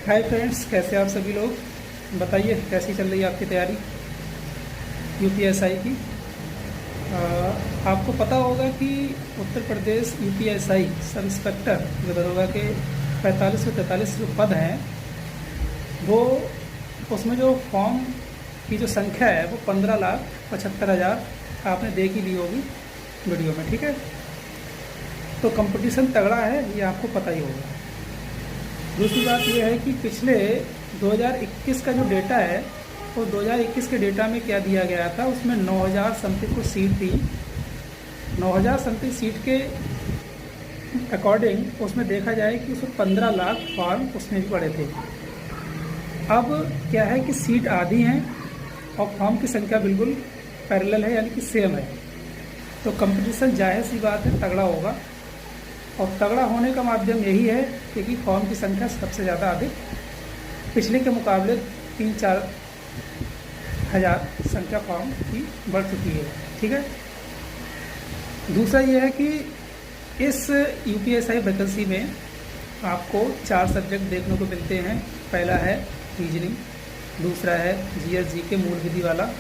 Hi friends, कैसे आप सभी लोग? बताइए कैसी चल रही है आपकी तैयारी यूपीएसआई की। आपको पता होगा कि Uttar Pradesh UPSI sub inspector जो दरोगा के 45 से 43 जो पद हैं, वो उसमें जो फॉर्म की जो संख्या है वो 15,75,000 आपने देख ही ली होगी वीडियो में। ठीक है, तो कंपटीशन तगड़ा है, ये आपको पता ही होगा। दूसरी बात यह है कि पिछले 2021 का जो डेटा है, तो 2021 के डेटा में क्या दिया गया था, उसमें 9,000 समथिंग कुछ सीट थी। 9,000 समथिंग सीट के अकॉर्डिंग उसमें देखा जाए कि उसमें 15 लाख फॉर्म उसमें भी पड़े थे। अब क्या है कि सीट आधी हैं और फॉर्म की संख्या बिल्कुल पैरेलल है, यानी कि सेम है। तो कंपटीशन जाहिर सी बात है तगड़ा होगा, और तगड़ा होने का माध्यम यही है क्योंकि फॉर्म की संख्या सबसे ज़्यादा अधिक पिछले के मुकाबले 3-4 हज़ार संख्या फॉर्म की बढ़ चुकी है। ठीक है, दूसरा ये है कि इस यूपीएसआई वैकेंसी में आपको 4 सब्जेक्ट देखने को मिलते हैं। पहला है रीजनिंग, दूसरा है जीएस जीके मूल विधि वाला,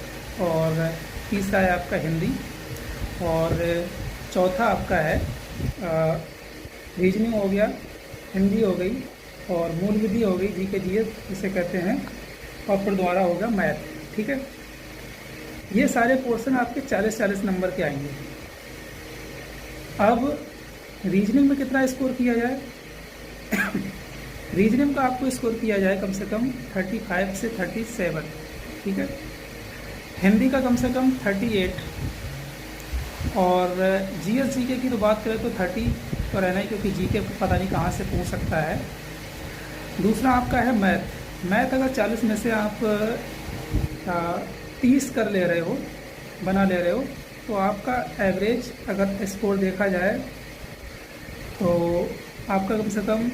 और तीसरा है आपका हिंदी, और चौथा आपका है रीजनिंग हो गया, हिंदी हो गई, और मूल विधि हो गई, जीके जीएस जिसे कहते हैं, और फिर दोबारा होगा मैथ। ठीक है, ये सारे पोर्शन आपके 40-40 नंबर के आएंगे। अब रीजनिंग में कितना स्कोर किया जाए? रीजनिंग का आपको स्कोर किया जाए कम से कम 35 से 37। ठीक है, हिंदी का कम से कम 38, और जीएस जीके की तो बात करें तो 30 तो रहना ही, क्योंकि जीके पता नहीं कहाँ से पूछ सकता है। दूसरा आपका है मैथ। मैथ अगर 40 में से आप 30 कर ले रहे हो, बना ले रहे हो, तो आपका एवरेज अगर स्कोर देखा जाए तो आपका कम से कम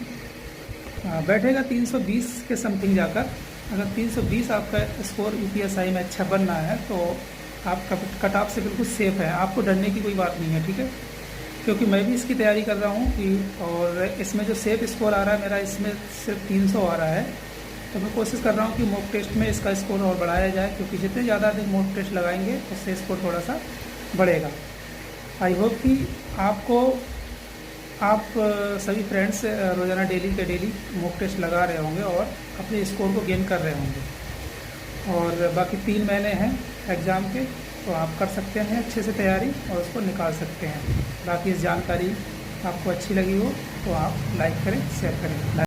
बैठेगा 320 के समथिंग जाकर। अगर 320 आपका स्कोर यूपीएसआई में अच्छा बनना है तो आपका कट ऑफ से बिल्कुल सेफ़ है, आपको डरने की कोई बात नहीं है। ठीक है, क्योंकि मैं भी इसकी तैयारी कर रहा हूँ कि, और इसमें जो सेफ स्कोर आ रहा है मेरा, इसमें सिर्फ 300 आ रहा है। तो मैं कोशिश कर रहा हूँ कि मॉक टेस्ट में इसका स्कोर और बढ़ाया जाए, क्योंकि जितने ज़्यादा अधिक मॉक टेस्ट लगाएंगे उससे स्कोर थोड़ा सा बढ़ेगा। आई होप कि आप सभी फ्रेंड्स रोज़ाना डेली के डेली मॉक टेस्ट लगा रहे होंगे और अपने स्कोर को गेन कर रहे होंगे। और बाकी 3 महीने हैं एग्ज़ाम के, तो आप कर सकते हैं अच्छे से तैयारी और उसको निकाल सकते हैं। बाकी इस जानकारी आपको अच्छी लगी हो तो आप लाइक करें, शेयर करें।